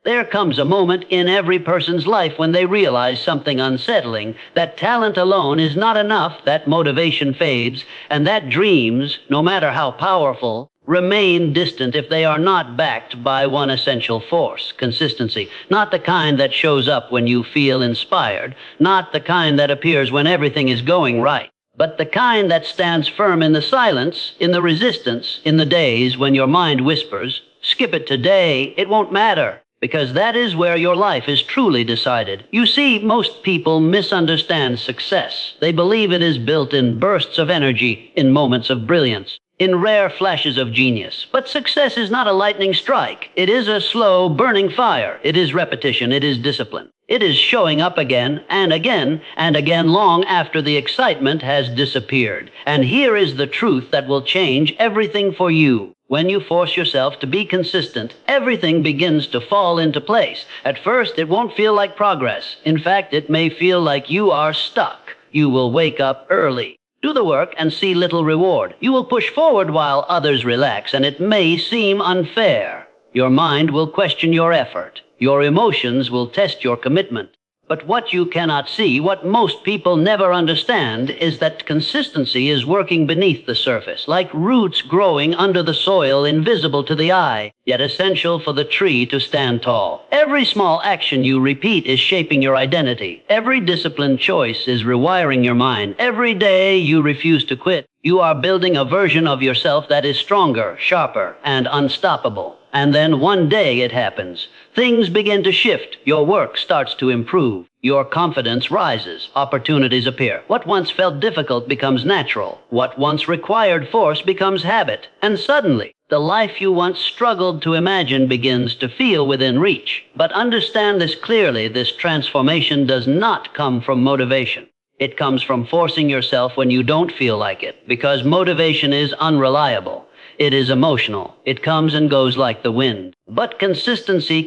There comes a moment in every person's life when they realize something unsettling, that talent alone is not enough, that motivation fades, and that dreams, no matter how powerful, remain distant if they are not backed by one essential force: consistency. Not the kind that shows up when you feel inspired, not the kind that appears when everything is going right, but the kind that stands firm in the silence, in the resistance, in the days when your mind whispers, "Skip it today, it won't matter." Because that is where your life is truly decided. You see, most people misunderstand success. They believe it is built in bursts of energy, in moments of brilliance, in rare flashes of genius. But success is not a lightning strike. It is a slow, burning fire. It is repetition. It is discipline. It is showing up again and again and again long after the excitement has disappeared. And here is the truth that will change everything for you. When you force yourself to be consistent, everything begins to fall into place. At first, it won't feel like progress. In fact, it may feel like you are stuck. You will wake up early, do the work, and see little reward. You will push forward while others relax, and it may seem unfair. Your mind will question your effort. Your emotions will test your commitment. But what you cannot see, what most people never understand, is that consistency is working beneath the surface, like roots growing under the soil, invisible to the eye, yet essential for the tree to stand tall. Every small action you repeat is shaping your identity. Every disciplined choice is rewiring your mind. Every day you refuse to quit, you are building a version of yourself that is stronger, sharper, and unstoppable. And then one day it happens. Things begin to shift. Your work starts to improve. Your confidence rises. Opportunities appear. What once felt difficult becomes natural. What once required force becomes habit. And suddenly, the life you once struggled to imagine begins to feel within reach. But understand this clearly: this transformation does not come from motivation. It comes from forcing yourself when you don't feel like it, because motivation is unreliable. It is emotional. It comes and goes like the wind. But consistency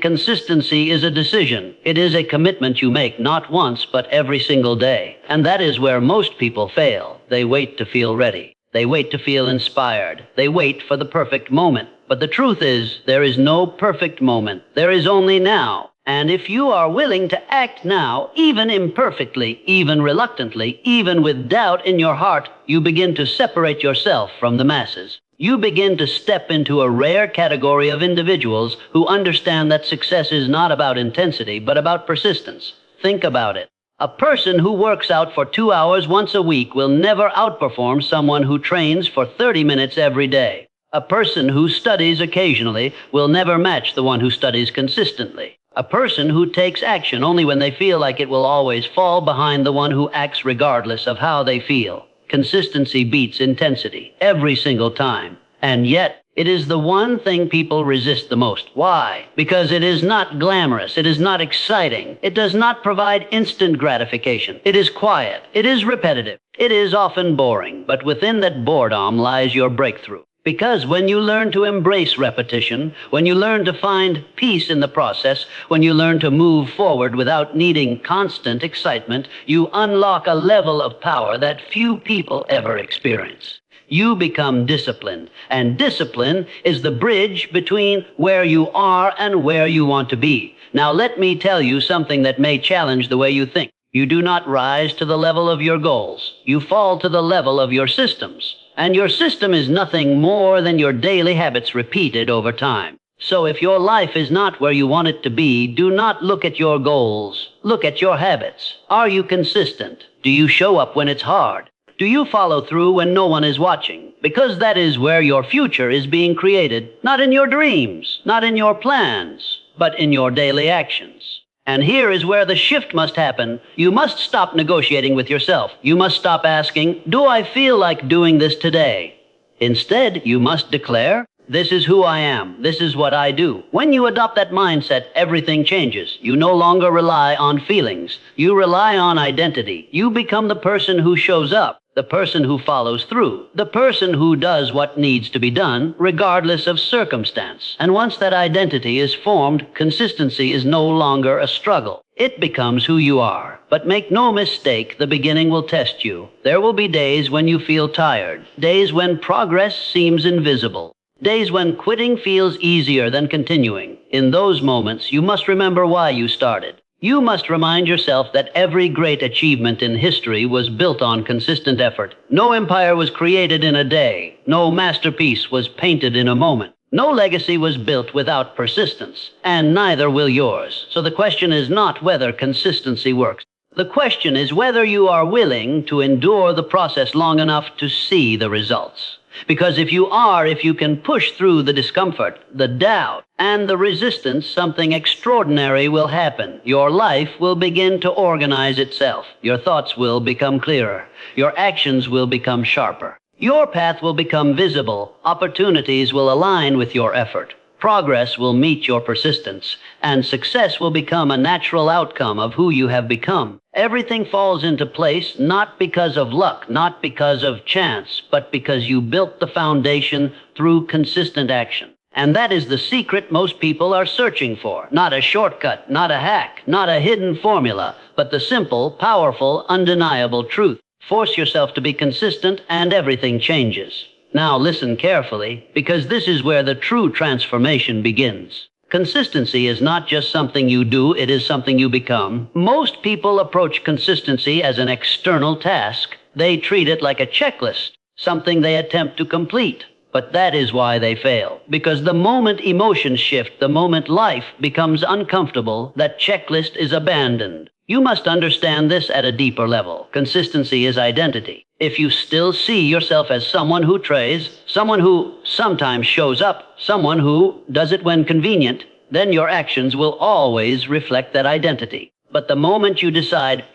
is a decision. It is a commitment you make, not once, but every single day. And that is where most people fail. They wait to feel ready. They wait to feel inspired. They wait for the perfect moment. But the truth is, there is no perfect moment. There is only now. And if you are willing to act now, even imperfectly, even reluctantly, even with doubt in your heart, you begin to separate yourself from the masses. You begin to step into a rare category of individuals who understand that success is not about intensity, but about persistence. Think about it. A person who works out for 2 hours once a week will never outperform someone who trains for 30 minutes every day. A person who studies occasionally will never match the one who studies consistently. A person who takes action only when they feel like it will always fall behind the one who acts regardless of how they feel. Consistency beats intensity every single time. And yet, it is the one thing people resist the most. Why? Because it is not glamorous. It is not exciting. It does not provide instant gratification. It is quiet. It is repetitive. It is often boring. But within that boredom lies your breakthrough. Because when you learn to embrace repetition, when you learn to find peace in the process, when you learn to move forward without needing constant excitement, you unlock a level of power that few people ever experience. You become disciplined, and discipline is the bridge between where you are and where you want to be. Now let me tell you something that may challenge the way you think. You do not rise to the level of your goals. You fall to the level of your systems. And your system is nothing more than your daily habits repeated over time. So if your life is not where you want it to be, do not look at your goals. Look at your habits. Are you consistent? Do you show up when it's hard? Do you follow through when no one is watching? Because that is where your future is being created, not in your dreams, not in your plans, but in your daily actions. And here is where the shift must happen. You must stop negotiating with yourself. You must stop asking, "Do I feel like doing this today?" Instead, you must declare, "This is who I am. This is what I do." When you adopt that mindset, everything changes. You no longer rely on feelings. You rely on identity. You become the person who shows up, the person who follows through, the person who does what needs to be done, regardless of circumstance. And once that identity is formed, consistency is no longer a struggle. It becomes who you are. But make no mistake, the beginning will test you. There will be days when you feel tired, days when progress seems invisible, Days when quitting feels easier than continuing. In those moments, you must remember why you started. You must remind yourself that every great achievement in history was built on consistent effort. No empire was created in a day. No masterpiece was painted in a moment. No legacy was built without persistence, and neither will yours. So the question is not whether consistency works. The question is whether you are willing to endure the process long enough to see the results. Because if you can push through the discomfort, the doubt, and the resistance, something extraordinary will happen. Your life will begin to organize itself. Your thoughts will become clearer. Your actions will become sharper. Your path will become visible. Opportunities will align with your effort. Progress will meet your persistence, and success will become a natural outcome of who you have become. Everything falls into place not because of luck, not because of chance, but because you built the foundation through consistent action. And that is the secret most people are searching for. Not a shortcut, not a hack, not a hidden formula, but the simple, powerful, undeniable truth. Force yourself to be consistent and everything changes. Now listen carefully, because this is where the true transformation begins. Consistency is not just something you do, it is something you become. Most people approach consistency as an external task. They treat it like a checklist, something they attempt to complete. But that is why they fail. Because the moment emotions shift, the moment life becomes uncomfortable, that checklist is abandoned. You must understand this at a deeper level. Consistency is identity. If you still see yourself as someone who tries, someone who sometimes shows up, someone who does it when convenient, then your actions will always reflect that identity. But the moment you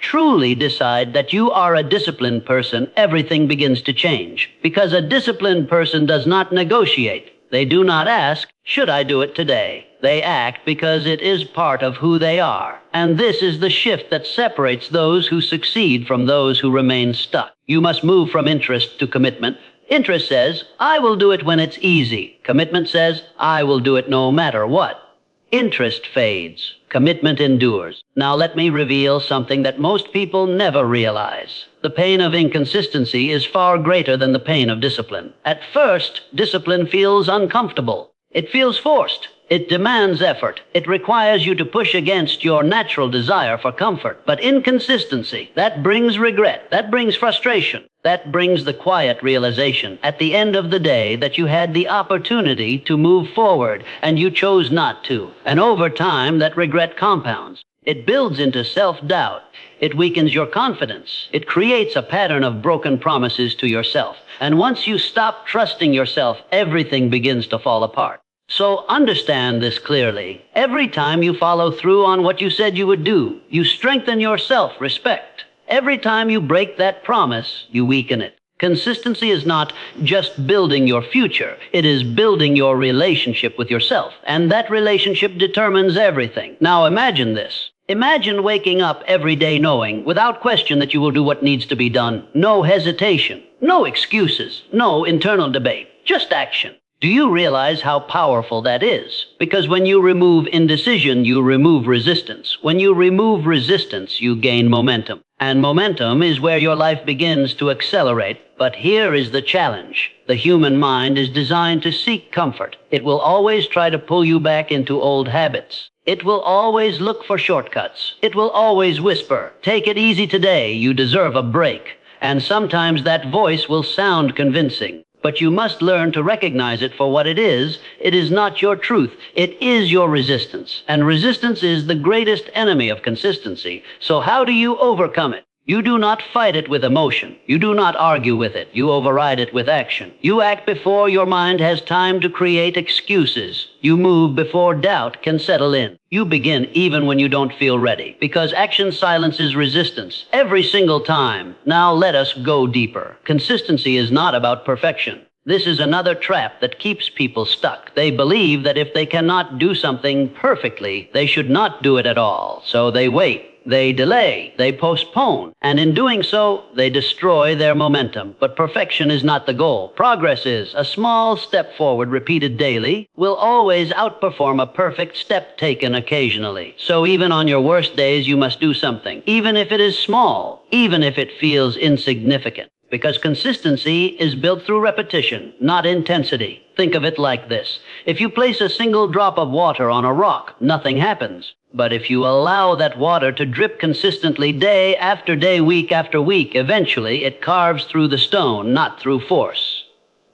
truly decide that you are a disciplined person, everything begins to change. Because a disciplined person does not negotiate. They do not ask, should I do it today? They act because it is part of who they are. And this is the shift that separates those who succeed from those who remain stuck. You must move from interest to commitment. Interest says, I will do it when it's easy. Commitment says, I will do it no matter what. Interest fades. Commitment endures. Now let me reveal something that most people never realize. The pain of inconsistency is far greater than the pain of discipline. At first, discipline feels uncomfortable. It feels forced. It demands effort. It requires you to push against your natural desire for comfort. But inconsistency, that brings regret. That brings frustration. That brings the quiet realization at the end of the day that you had the opportunity to move forward and you chose not to. And over time, that regret compounds. It builds into self-doubt. It weakens your confidence. It creates a pattern of broken promises to yourself. And once you stop trusting yourself, everything begins to fall apart. So understand this clearly. Every time you follow through on what you said you would do, you strengthen your self-respect. Every time you break that promise, you weaken it. Consistency is not just building your future. It is building your relationship with yourself. And that relationship determines everything. Now imagine this. Imagine waking up every day knowing, without question, that you will do what needs to be done. No hesitation, no excuses, no internal debate, just action. Do you realize how powerful that is? Because when you remove indecision, you remove resistance. When you remove resistance, you gain momentum. And momentum is where your life begins to accelerate. But here is the challenge. The human mind is designed to seek comfort. It will always try to pull you back into old habits. It will always look for shortcuts. It will always whisper, take it easy today, you deserve a break. And sometimes that voice will sound convincing. But you must learn to recognize it for what it is. It is not your truth. It is your resistance. And resistance is the greatest enemy of consistency. So how do you overcome it? You do not fight it with emotion. You do not argue with it. You override it with action. You act before your mind has time to create excuses. You move before doubt can settle in. You begin even when you don't feel ready, because action silences resistance every single time. Now let us go deeper. Consistency is not about perfection. This is another trap that keeps people stuck. They believe that if they cannot do something perfectly, they should not do it at all. So they wait. They delay, they postpone, and in doing so, they destroy their momentum. But perfection is not the goal. Progress is. A small step forward repeated daily will always outperform a perfect step taken occasionally. So even on your worst days, you must do something, even if it is small, even if it feels insignificant. Because consistency is built through repetition, not intensity. Think of it like this. If you place a single drop of water on a rock, nothing happens. But if you allow that water to drip consistently day after day, week after week, eventually it carves through the stone, not through force,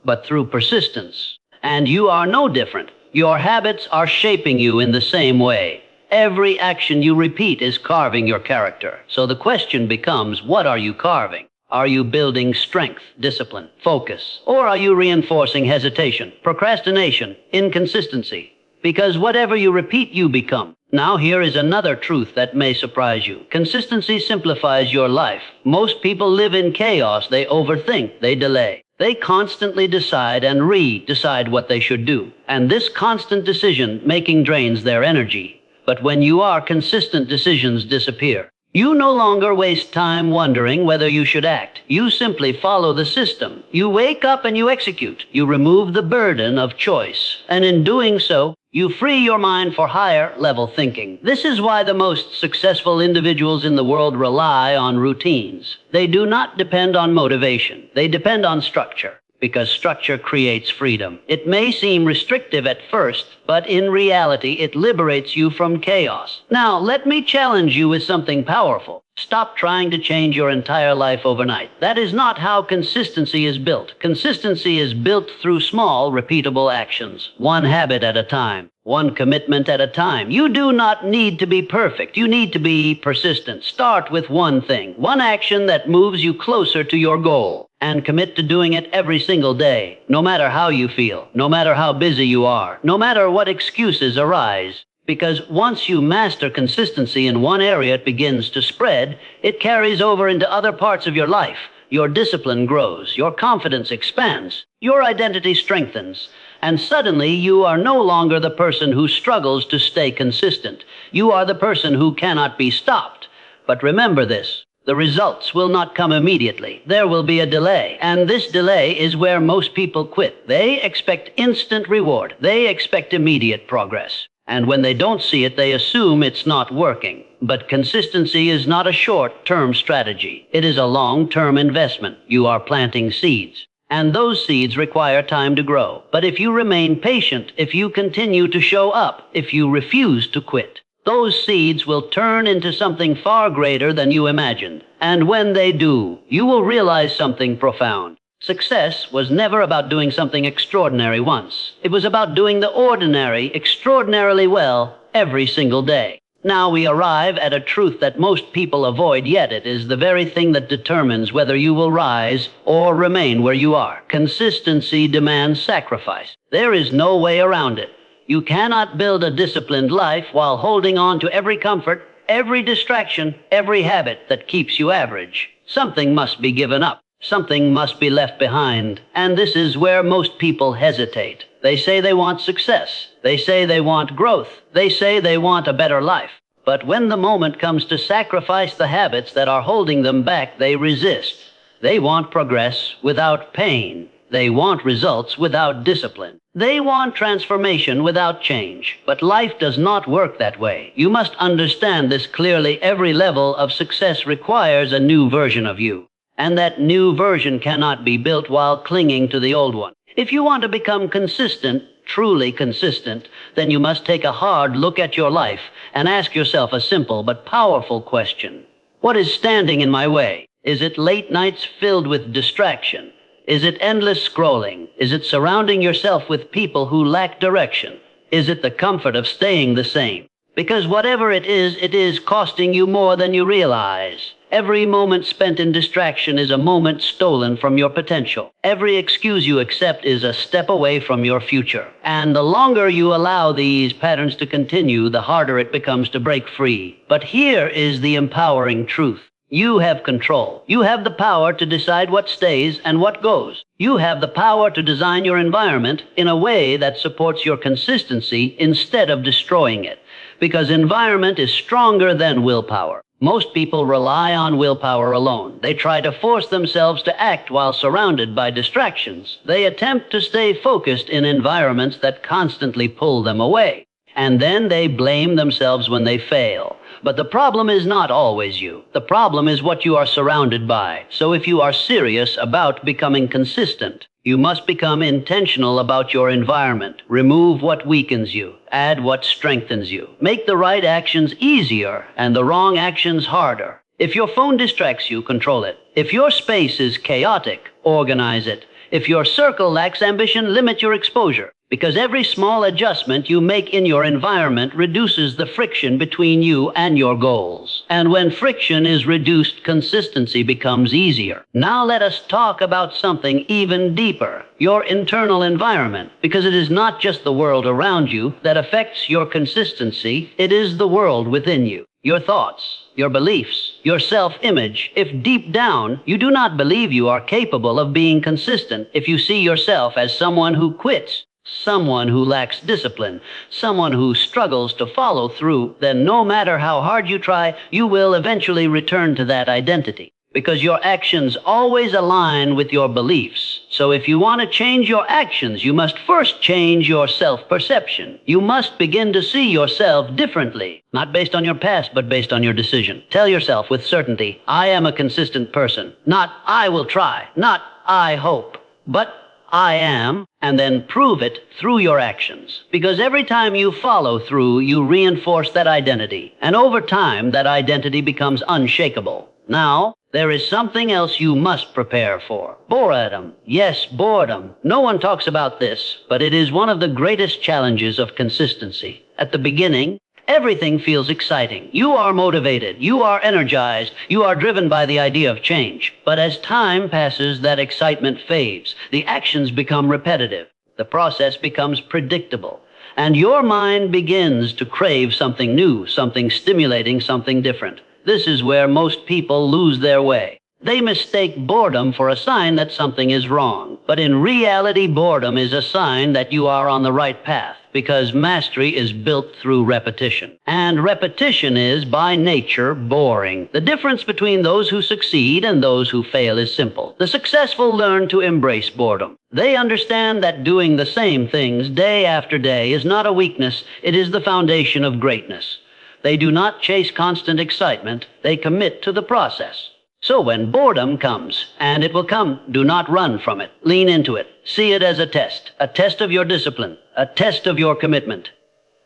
but through persistence. And you are no different. Your habits are shaping you in the same way. Every action you repeat is carving your character. So the question becomes, what are you carving? Are you building strength, discipline, focus? Or are you reinforcing hesitation, procrastination, inconsistency? Because whatever you repeat, you become. Now here is another truth that may surprise you. Consistency simplifies your life. Most people live in chaos. They overthink, they delay. They constantly decide and re-decide what they should do. And this constant decision-making drains their energy. But when you are consistent, decisions disappear. You no longer waste time wondering whether you should act. You simply follow the system. You wake up and you execute. You remove the burden of choice. And in doing so, you free your mind for higher level thinking. This is why the most successful individuals in the world rely on routines. They do not depend on motivation. They depend on structure. Because structure creates freedom. It may seem restrictive at first, but in reality, it liberates you from chaos. Now, let me challenge you with something powerful. Stop trying to change your entire life overnight. That is not how consistency is built. Consistency is built through small, repeatable actions, one habit at a time, one commitment at a time. You do not need to be perfect. You need to be persistent. Start with one thing, one action that moves you closer to your goal, and commit to doing it every single day, no matter how you feel, no matter how busy you are, no matter what excuses arise. Because once you master consistency in one area, it begins to spread. It carries over into other parts of your life. Your discipline grows. Your confidence expands. Your identity strengthens. And suddenly you are no longer the person who struggles to stay consistent. You are the person who cannot be stopped. But remember this. The results will not come immediately. There will be a delay. And this delay is where most people quit. They expect instant reward. They expect immediate progress. And when they don't see it, they assume it's not working. But consistency is not a short-term strategy. It is a long-term investment. You are planting seeds. And those seeds require time to grow. But if you remain patient, if you continue to show up, if you refuse to quit, those seeds will turn into something far greater than you imagined. And when they do, you will realize something profound. Success was never about doing something extraordinary once. It was about doing the ordinary extraordinarily well every single day. Now we arrive at a truth that most people avoid, yet it is the very thing that determines whether you will rise or remain where you are. Consistency demands sacrifice. There is no way around it. You cannot build a disciplined life while holding on to every comfort, every distraction, every habit that keeps you average. Something must be given up. Something must be left behind. And this is where most people hesitate. They say they want success. They say they want growth. They say they want a better life. But when the moment comes to sacrifice the habits that are holding them back, they resist. They want progress without pain. They want results without discipline. They want transformation without change. But life does not work that way. You must understand this clearly. Every level of success requires a new version of you. And that new version cannot be built while clinging to the old one. If you want to become consistent, truly consistent, then you must take a hard look at your life and ask yourself a simple but powerful question. What is standing in my way? Is it late nights filled with distraction? Is it endless scrolling? Is it surrounding yourself with people who lack direction? Is it the comfort of staying the same? Because whatever it is costing you more than you realize. Every moment spent in distraction is a moment stolen from your potential. Every excuse you accept is a step away from your future. And the longer you allow these patterns to continue, the harder it becomes to break free. But here is the empowering truth. You have control. You have the power to decide what stays and what goes. You have the power to design your environment in a way that supports your consistency instead of destroying it. Because environment is stronger than willpower. Most people rely on willpower alone. They try to force themselves to act while surrounded by distractions. They attempt to stay focused in environments that constantly pull them away. And then they blame themselves when they fail. But the problem is not always you. The problem is what you are surrounded by. So if you are serious about becoming consistent, you must become intentional about your environment. Remove what weakens you. Add what strengthens you. Make the right actions easier and the wrong actions harder. If your phone distracts you, control it. If your space is chaotic, organize it. If your circle lacks ambition, limit your exposure. Because every small adjustment you make in your environment reduces the friction between you and your goals. And when friction is reduced, consistency becomes easier. Now let us talk about something even deeper, your internal environment. Because it is not just the world around you that affects your consistency, it is the world within you. Your thoughts, your beliefs, your self-image. If deep down you do not believe you are capable of being consistent, if you see yourself as someone who quits, someone who lacks discipline, someone who struggles to follow through, then no matter how hard you try, you will eventually return to that identity. Because your actions always align with your beliefs. So if you want to change your actions, you must first change your self-perception. You must begin to see yourself differently, not based on your past, but based on your decision. Tell yourself with certainty, I am a consistent person. Not I will try, not I hope, but I am, and then prove it through your actions. Because every time you follow through, you reinforce that identity. And over time, that identity becomes unshakable. Now, there is something else you must prepare for. Boredom. Yes, boredom. No one talks about this, but it is one of the greatest challenges of consistency. At the beginning, everything feels exciting. You are motivated. You are energized. You are driven by the idea of change. But as time passes, that excitement fades. The actions become repetitive. The process becomes predictable. And your mind begins to crave something new, something stimulating, something different. This is where most people lose their way. They mistake boredom for a sign that something is wrong. But in reality, boredom is a sign that you are on the right path, because mastery is built through repetition. And repetition is, by nature, boring. The difference between those who succeed and those who fail is simple. The successful learn to embrace boredom. They understand that doing the same things day after day is not a weakness, it is the foundation of greatness. They do not chase constant excitement, they commit to the process. So when boredom comes, and it will come, do not run from it. Lean into it. See it as a test of your discipline, a test of your commitment,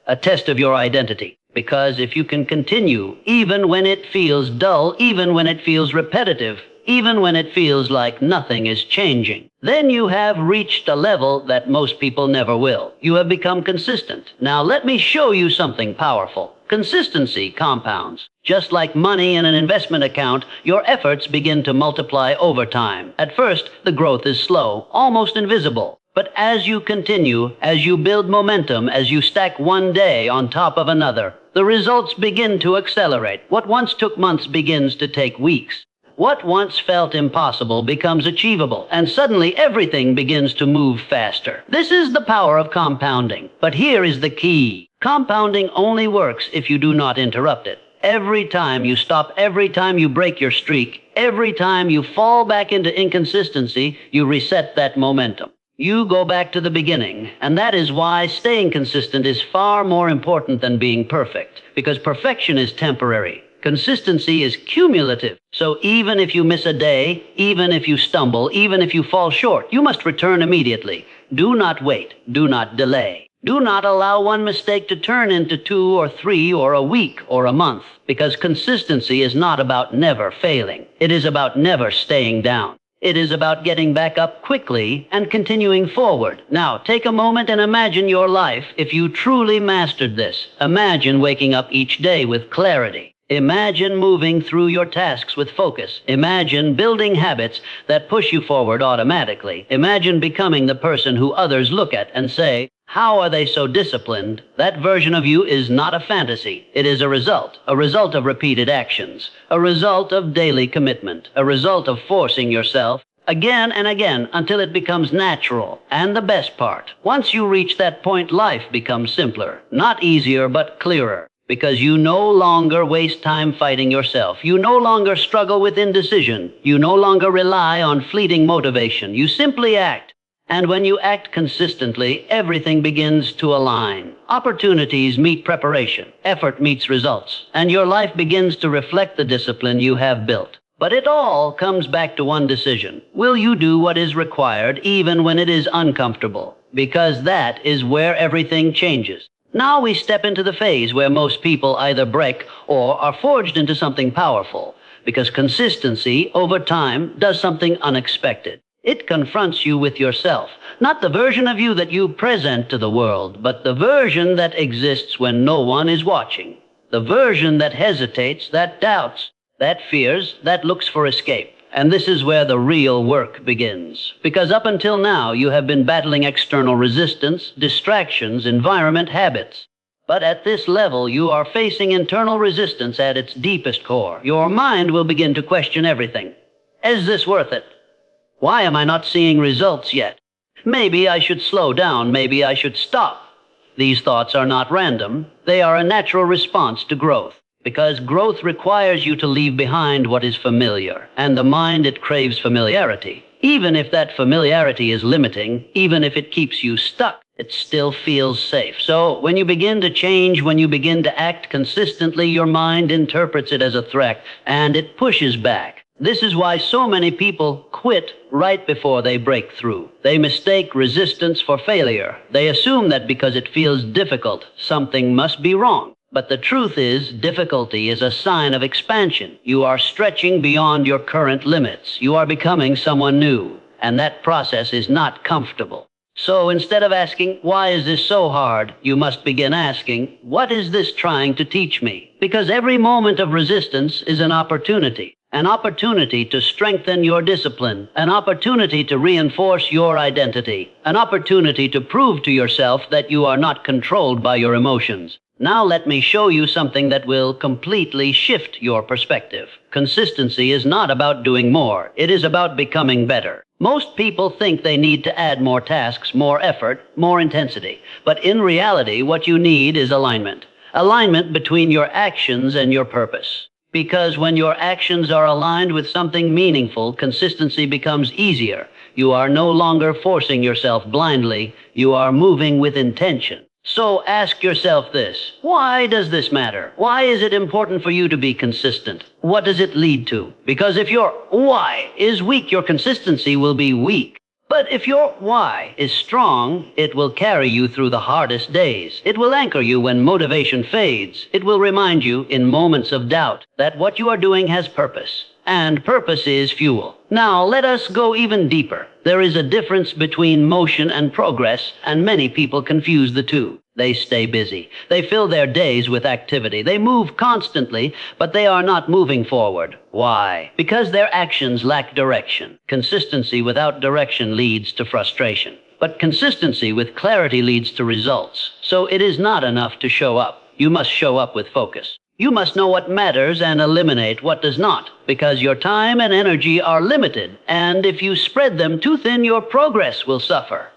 a test of your identity. Because if you can continue, even when it feels dull, even when it feels repetitive, even when it feels like nothing is changing, then you have reached a level that most people never will. You have become consistent. Now let me show you something powerful. Consistency compounds. Just like money in an investment account, your efforts begin to multiply over time. At first, the growth is slow, almost invisible. But as you continue, as you build momentum, as you stack one day on top of another, the results begin to accelerate. What once took months begins to take weeks. What once felt impossible becomes achievable, and suddenly everything begins to move faster. This is the power of compounding. But here is the key. Compounding only works if you do not interrupt it. Every time you stop, every time you break your streak, every time you fall back into inconsistency, you reset that momentum. You go back to the beginning, and that is why staying consistent is far more important than being perfect, because perfection is temporary. Consistency is cumulative. So even if you miss a day, even if you stumble, even if you fall short, you must return immediately. Do not wait. Do not delay. Do not allow one mistake to turn into 2 or 3 or a week or a month, because consistency is not about never failing. It is about never staying down. It is about getting back up quickly and continuing forward. Now, take a moment and imagine your life if you truly mastered this. Imagine waking up each day with clarity. Imagine moving through your tasks with focus. Imagine building habits that push you forward automatically. Imagine becoming the person who others look at and say, how are they so disciplined? That version of you is not a fantasy. It is a result of repeated actions, a result of daily commitment, a result of forcing yourself again and again until it becomes natural. And the best part, once you reach that point, life becomes simpler, not easier, but clearer. Because you no longer waste time fighting yourself. You no longer struggle with indecision. You no longer rely on fleeting motivation. You simply act. And when you act consistently, everything begins to align. Opportunities meet preparation, effort meets results, and your life begins to reflect the discipline you have built. But it all comes back to one decision. Will you do what is required even when it is uncomfortable? Because that is where everything changes. Now we step into the phase where most people either break or are forged into something powerful, because consistency over time does something unexpected. It confronts you with yourself, not the version of you that you present to the world, but the version that exists when no one is watching, the version that hesitates, that doubts, that fears, that looks for escape. And this is where the real work begins. Because up until now, you have been battling external resistance, distractions, environment, habits. But at this level, you are facing internal resistance at its deepest core. Your mind will begin to question everything. Is this worth it? Why am I not seeing results yet? Maybe I should slow down. Maybe I should stop. These thoughts are not random. They are a natural response to growth. Because growth requires you to leave behind what is familiar, and the mind, it craves familiarity. Even if that familiarity is limiting, even if it keeps you stuck, it still feels safe. So when you begin to change, when you begin to act consistently, your mind interprets it as a threat, and it pushes back. This is why so many people quit right before they break through. They mistake resistance for failure. They assume that because it feels difficult, something must be wrong. But the truth is, difficulty is a sign of expansion. You are stretching beyond your current limits. You are becoming someone new, and that process is not comfortable. So instead of asking, why is this so hard, you must begin asking, what is this trying to teach me? Because every moment of resistance is an opportunity to strengthen your discipline, an opportunity to reinforce your identity, an opportunity to prove to yourself that you are not controlled by your emotions. Now let me show you something that will completely shift your perspective. Consistency is not about doing more. It is about becoming better. Most people think they need to add more tasks, more effort, more intensity. But in reality, what you need is alignment. Alignment between your actions and your purpose. Because when your actions are aligned with something meaningful, consistency becomes easier. You are no longer forcing yourself blindly. You are moving with intention. So ask yourself this. Why does this matter? Why is it important for you to be consistent? What does it lead to? Because if your why is weak, your consistency will be weak. But if your why is strong, it will carry you through the hardest days. It will anchor you when motivation fades. It will remind you in moments of doubt that what you are doing has purpose. And purpose is fuel. Now, let us go even deeper. There is a difference between motion and progress, and many people confuse the two. They stay busy. They fill their days with activity. They move constantly, but they are not moving forward. Why? Because their actions lack direction. Consistency without direction leads to frustration. But consistency with clarity leads to results. So it is not enough to show up. You must show up with focus. You must know what matters and eliminate what does not, because your time and energy are limited, and if you spread them too thin, your progress will suffer.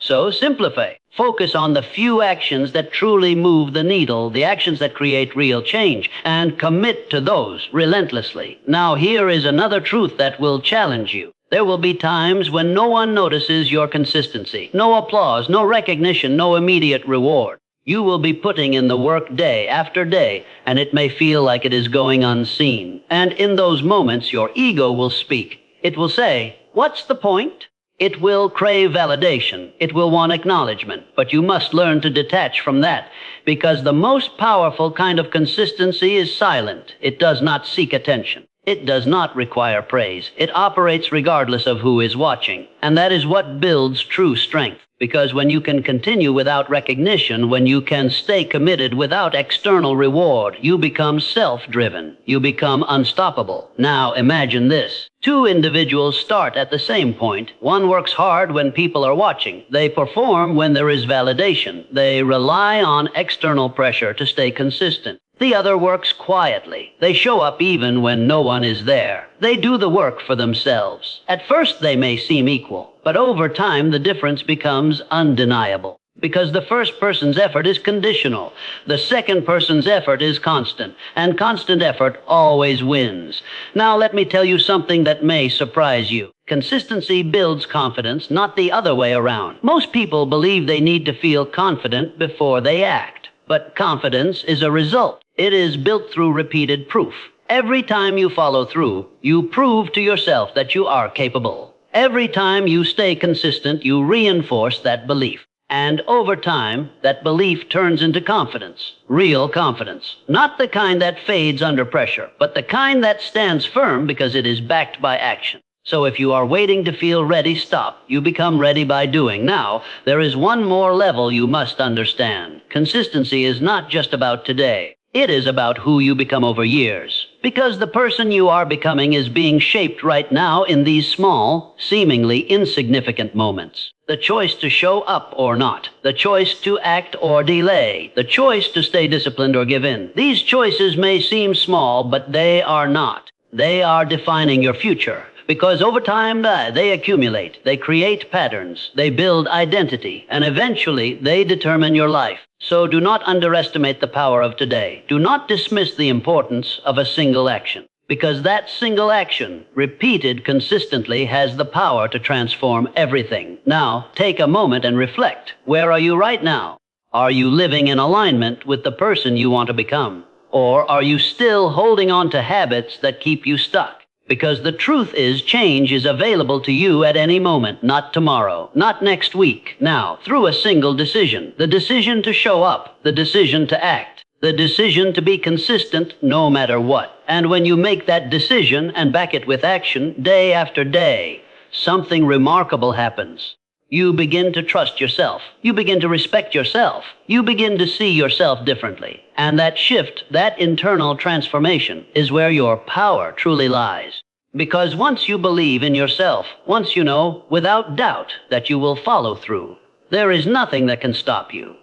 So simplify. Focus on the few actions that truly move the needle, the actions that create real change, and commit to those relentlessly. Now here is another truth that will challenge you. There will be times when no one notices your consistency. No applause, no recognition, no immediate reward. You will be putting in the work day after day, and it may feel like it is going unseen. And in those moments, your ego will speak. It will say, "What's the point?" It will crave validation. It will want acknowledgement. But you must learn to detach from that, because the most powerful kind of consistency is silent. It does not seek attention. It does not require praise. It operates regardless of who is watching. And that is what builds true strength. Because when you can continue without recognition, when you can stay committed without external reward, you become self-driven. You become unstoppable. Now imagine this. Two individuals start at the same point. One works hard when people are watching. They perform when there is validation. They rely on external pressure to stay consistent. The other works quietly. They show up even when no one is there. They do the work for themselves. At first they may seem equal, but over time the difference becomes undeniable. Because the first person's effort is conditional. The second person's effort is constant. And constant effort always wins. Now let me tell you something that may surprise you. Consistency builds confidence, not the other way around. Most people believe they need to feel confident before they act. But confidence is a result. It is built through repeated proof. Every time you follow through, you prove to yourself that you are capable. Every time you stay consistent, you reinforce that belief. And over time, that belief turns into confidence. Real confidence. Not the kind that fades under pressure, but the kind that stands firm because it is backed by action. So if you are waiting to feel ready, stop. You become ready by doing. Now, there is one more level you must understand. Consistency is not just about today. It is about who you become over years. Because the person you are becoming is being shaped right now in these small, seemingly insignificant moments. The choice to show up or not. The choice to act or delay. The choice to stay disciplined or give in. These choices may seem small, but they are not. They are defining your future. Because over time, they accumulate, they create patterns, they build identity, and eventually they determine your life. So do not underestimate the power of today. Do not dismiss the importance of a single action. Because that single action, repeated consistently, has the power to transform everything. Now, take a moment and reflect. Where are you right now? Are you living in alignment with the person you want to become? Or are you still holding on to habits that keep you stuck? Because the truth is, change is available to you at any moment, not tomorrow, not next week, now, through a single decision. The decision to show up, the decision to act, the decision to be consistent no matter what. And when you make that decision and back it with action, day after day, something remarkable happens. You begin to trust yourself. You begin to respect yourself. You begin to see yourself differently. And that shift, that internal transformation, is where your power truly lies. Because once you believe in yourself, once you know, without doubt, that you will follow through, there is nothing that can stop you.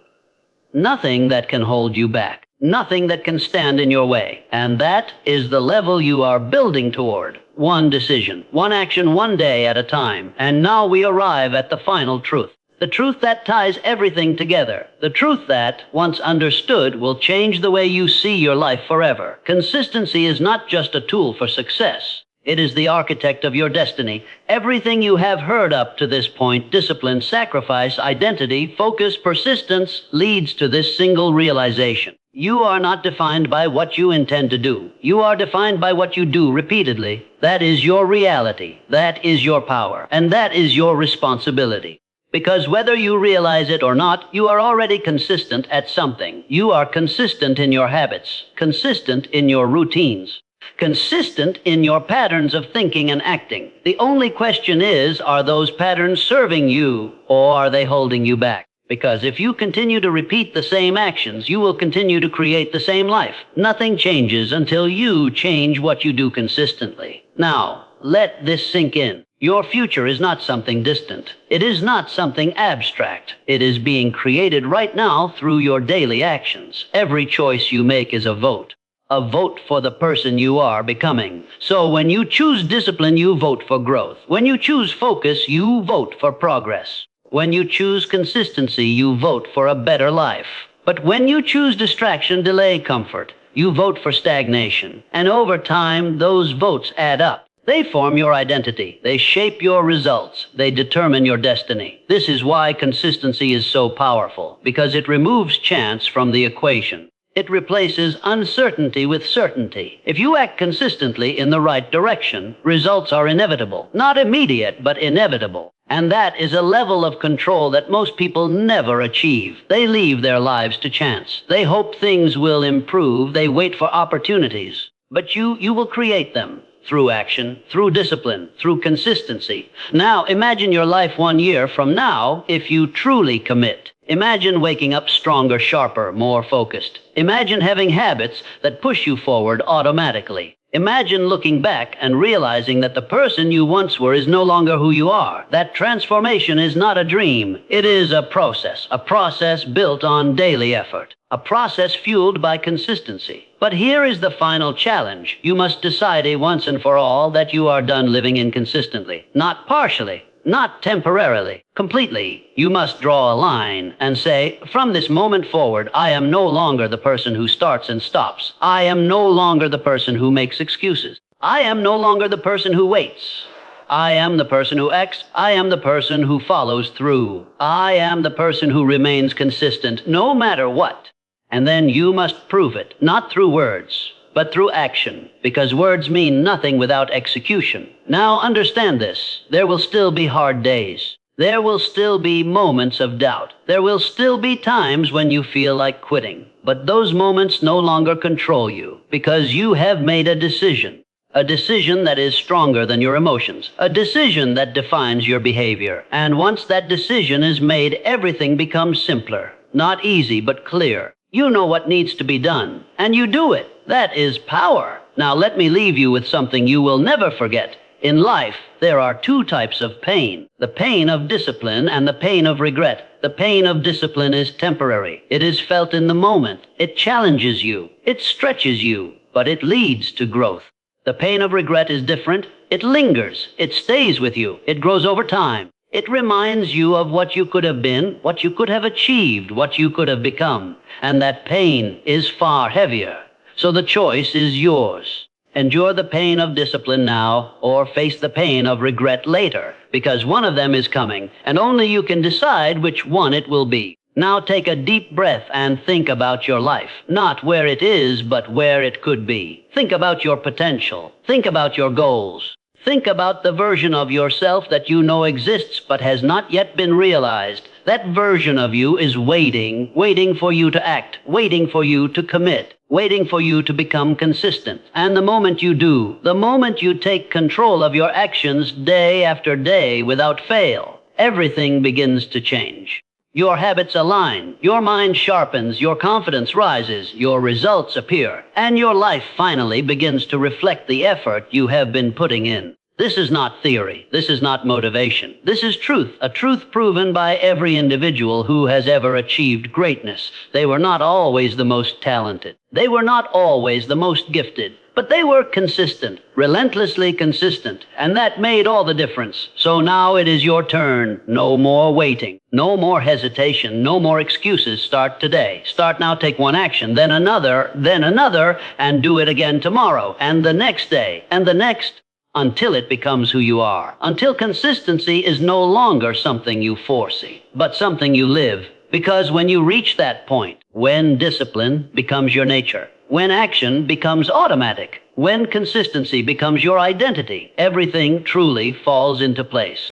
Nothing that can hold you back. Nothing that can stand in your way. And that is the level you are building toward. One decision, one action, one day at a time. And now we arrive at the final truth. The truth that ties everything together. The truth that, once understood, will change the way you see your life forever. Consistency is not just a tool for success. It is the architect of your destiny. Everything you have heard up to this point, discipline, sacrifice, identity, focus, persistence, leads to this single realization. You are not defined by what you intend to do. You are defined by what you do repeatedly. That is your reality. That is your power. And that is your responsibility. Because whether you realize it or not, you are already consistent at something. You are consistent in your habits, consistent in your routines, consistent in your patterns of thinking and acting. The only question is, are those patterns serving you or are they holding you back? Because if you continue to repeat the same actions, you will continue to create the same life. Nothing changes until you change what you do consistently. Now, let this sink in. Your future is not something distant. It is not something abstract. It is being created right now through your daily actions. Every choice you make is a vote. A vote for the person you are becoming. So when you choose discipline, you vote for growth. When you choose focus, you vote for progress. When you choose consistency, you vote for a better life. But when you choose distraction, delay, comfort, you vote for stagnation. And over time, those votes add up. They form your identity. They shape your results. They determine your destiny. This is why consistency is so powerful, because it removes chance from the equation. It replaces uncertainty with certainty. If you act consistently in the right direction, results are inevitable. Not immediate, but inevitable. And that is a level of control that most people never achieve. They leave their lives to chance. They hope things will improve. They wait for opportunities. But you will create them through action, through discipline, through consistency. Now, imagine your life 1 year from now if you truly commit. Imagine waking up stronger, sharper, more focused. Imagine having habits that push you forward automatically. Imagine looking back and realizing that the person you once were is no longer who you are. That transformation is not a dream. It is a process built on daily effort, a process fueled by consistency. But here is the final challenge. You must decide once and for all that you are done living inconsistently, not partially, not temporarily, completely. You must draw a line and say, from this moment forward, I am no longer the person who starts and stops. I am no longer the person who makes excuses. I am no longer the person who waits. I am the person who acts. I am the person who follows through. I am the person who remains consistent no matter what. And then you must prove it, not through words, but through action, because words mean nothing without execution. Now understand this. There will still be hard days. There will still be moments of doubt. There will still be times when you feel like quitting. But those moments no longer control you, because you have made a decision. A decision that is stronger than your emotions. A decision that defines your behavior. And once that decision is made, everything becomes simpler. Not easy, but clear. You know what needs to be done, and you do it. That is power. Now let me leave you with something you will never forget. In life, there are two types of pain. The pain of discipline and the pain of regret. The pain of discipline is temporary. It is felt in the moment. It challenges you. It stretches you, but it leads to growth. The pain of regret is different. It lingers. It stays with you. It grows over time. It reminds you of what you could have been, what you could have achieved, what you could have become. And that pain is far heavier. So the choice is yours. Endure the pain of discipline now, or face the pain of regret later, because one of them is coming, and only you can decide which one it will be. Now take a deep breath and think about your life. Not where it is, but where it could be. Think about your potential. Think about your goals. Think about the version of yourself that you know exists but has not yet been realized. That version of you is waiting for you to act, waiting for you to commit, waiting for you to become consistent. And the moment you do, the moment you take control of your actions day after day without fail, everything begins to change. Your habits align, your mind sharpens, your confidence rises, your results appear, and your life finally begins to reflect the effort you have been putting in. This is not theory. This is not motivation. This is truth, a truth proven by every individual who has ever achieved greatness. They were not always the most talented. They were not always the most gifted. But they were consistent, relentlessly consistent, and that made all the difference. So now it is your turn. No more waiting. No more hesitation. No more excuses. Start today. Start now, take one action, then another, and do it again tomorrow, and the next day, and the next, until it becomes who you are. Until consistency is no longer something you foresee, but something you live. Because when you reach that point, when discipline becomes your nature, when action becomes automatic, when consistency becomes your identity, everything truly falls into place.